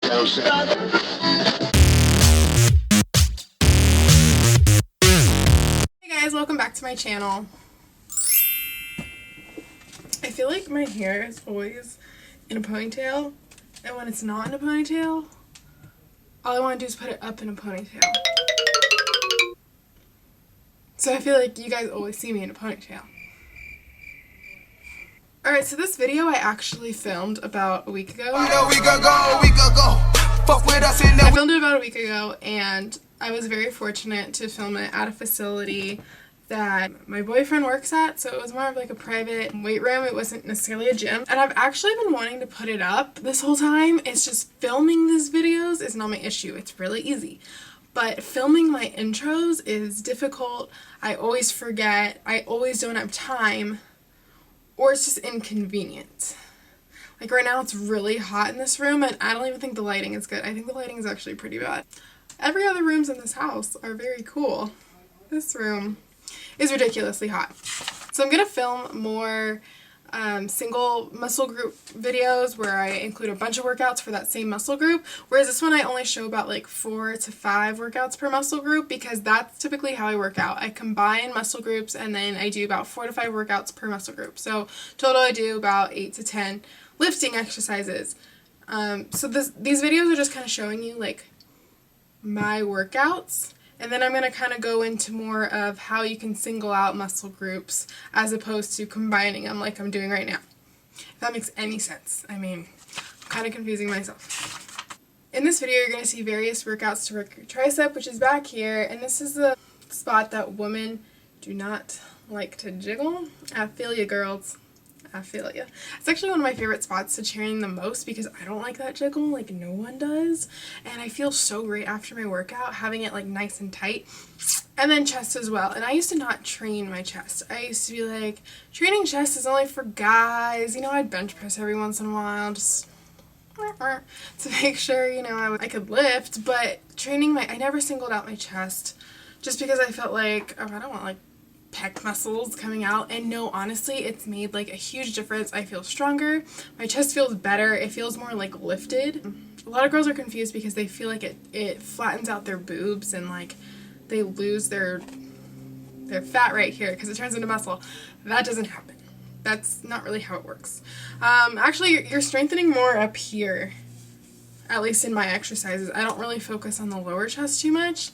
Hey guys, welcome back to my channel. I feel like my hair is always in a ponytail, and when it's not in a ponytail, all I want to do is put it up in a ponytail. So I feel like you guys always see me in a ponytail. Alright, so this video I actually filmed about a week ago. I filmed it about a week ago, and I was very fortunate to film it at a facility that my boyfriend works at, so it was more of like a private weight room. It wasn't necessarily a gym, and I've actually been wanting to put it up this whole time. It's just filming these videos is not my issue. It's really easy, but filming my intros is difficult. I always forget, I always don't have time, or it's just inconvenient. Like right now it's really hot in this room, and I don't even think the lighting is good. I think the lighting is actually pretty bad. Every other rooms in this house are very cool. This room is ridiculously hot. So I'm gonna film more single muscle group videos where I include a bunch of workouts for that same muscle group, whereas this one I only show about like 4 to 5 workouts per muscle group, because that's typically how I work out. I combine muscle groups and then I do about 4 to 5 workouts per muscle group. So total I do about 8 to 10 lifting exercises. So these videos are just kind of showing you like my workouts, and then I'm going to kind of go into more of how you can single out muscle groups as opposed to combining them like I'm doing right now. If that makes any sense. I mean, I'm kind of confusing myself. In this video you're going to see various workouts to work your tricep, which is back here, and this is the spot that women do not like to jiggle. I feel ya, girls. I feel ya. It's actually one of my favorite spots to train the most because I don't like that jiggle, like no one does, and I feel so great after my workout having it like nice and tight. And then chest as well, and I used to not train my chest. I used to be like, training chest is only for guys, you know. I'd bench press every once in a while just to make sure, you know, I could lift, but training I never singled out my chest just because I felt like, oh, I don't want like pec muscles coming out. And no, honestly, it's made like a huge difference. I feel stronger, my chest feels better, it feels more like lifted. A lot of girls are confused because they feel like it flattens out their boobs and like they lose their fat right here because it turns into muscle. That doesn't happen. That's not really how it works. Actually, you're strengthening more up here, at least in my exercises. I don't really focus on the lower chest too much.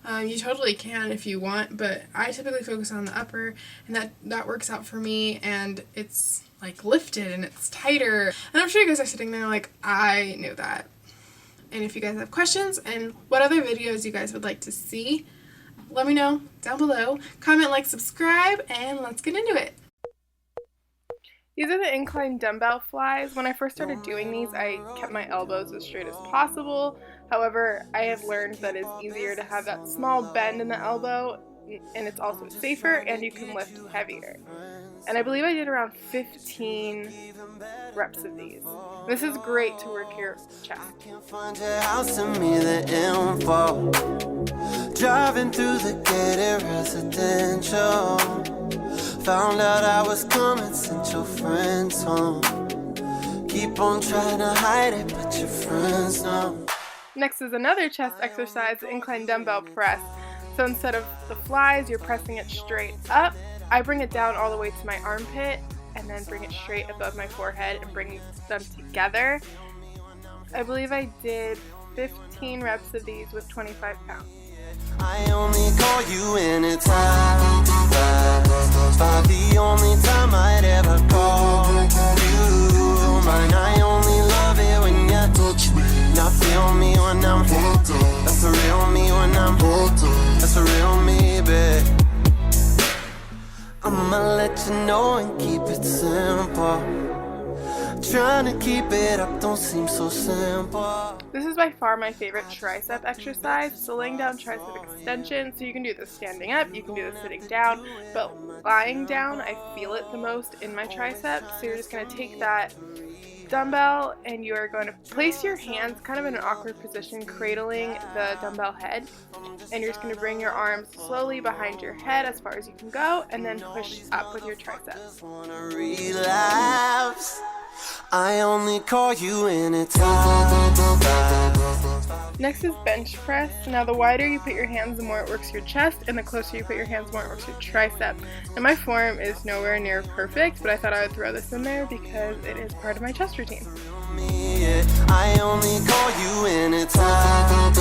You totally can if you want, but I typically focus on the upper, and that works out for me, and it's like lifted and it's tighter. And I'm sure you guys are sitting there like, I knew that. And if you guys have questions and what other videos you guys would like to see, let me know down below. Comment, like, subscribe, and let's get into it. These are the incline dumbbell flies. When I first started doing these, I kept my elbows as straight as possible. However, I have learned that it's easier to have that small bend in the elbow, and it's also safer, and you can lift heavier. And I believe I did around 15 reps of these. This is great to work your chest. Driving through the gated residential, found out I was coming, sent your friends home. Keep on trying to hide it, but your friends know. Next is another chest exercise, the incline dumbbell press. So instead of the flies, you're pressing it straight up. I bring it down all the way to my armpit and then bring it straight above my forehead and bring them together. I believe I did 15 reps of these with 25 pounds. I only call you anytime. The only time I'd ever call you mine. I only love it when you touch me. Now feel me when I'm hot. That's the real me when I'm hot. That's the real me, babe. I'ma let you know and keep it simple. Trying to keep it up don't seem so simple. This is by far my favorite tricep exercise. So laying down tricep extension. So you can do this standing up, you can do this sitting down, but lying down I feel it the most in my triceps. So you're just going to take that dumbbell and you are going to place your hands kind of in an awkward position, cradling the dumbbell head, and you're just going to bring your arms slowly behind your head as far as you can go, and then push up with your triceps. I only call you anytime. Next is bench press. Now the wider you put your hands, the more it works your chest, and the closer you put your hands, the more it works your tricep. And my form is nowhere near perfect, but I thought I would throw this in there because it is part of my chest routine. I only call you anytime.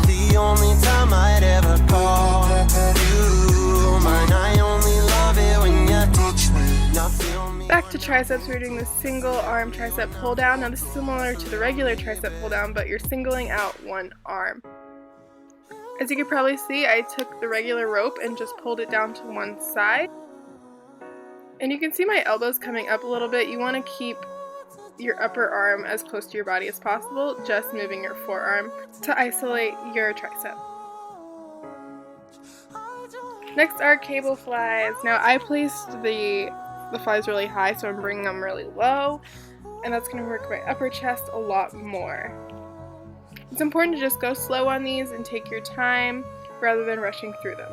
The only time I'd ever call you mine. I only love it when you touch me. Now feel me. Back to triceps, we're doing the single arm tricep pull down. Now this is similar to the regular tricep pull down, but you're singling out one arm. As you can probably see, I took the regular rope and just pulled it down to one side. And you can see my elbows coming up a little bit. You want to keep your upper arm as close to your body as possible, just moving your forearm to isolate your tricep. Next are cable flies. Now I placed the flies really high, so I'm bringing them really low, and that's going to work my upper chest a lot more. It's important to just go slow on these and take your time rather than rushing through them.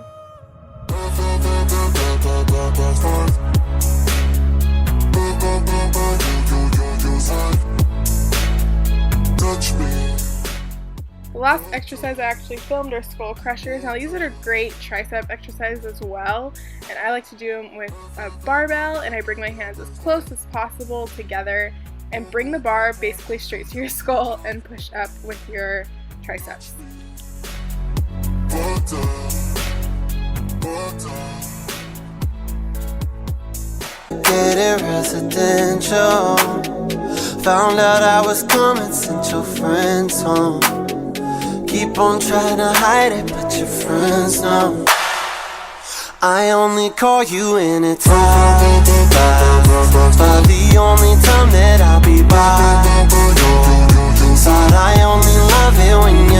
The last exercise I actually filmed are skull crushers. Now these are great tricep exercises as well, and I like to do them with a barbell, and I bring my hands as close as possible together and bring the bar basically straight to your skull and push up with your triceps. Get it residential. Found out I was coming, sent your friends home. Keep on trying to hide it, but your friends know. I only call you anytime. The only time that I'll be by your side. I only love it when you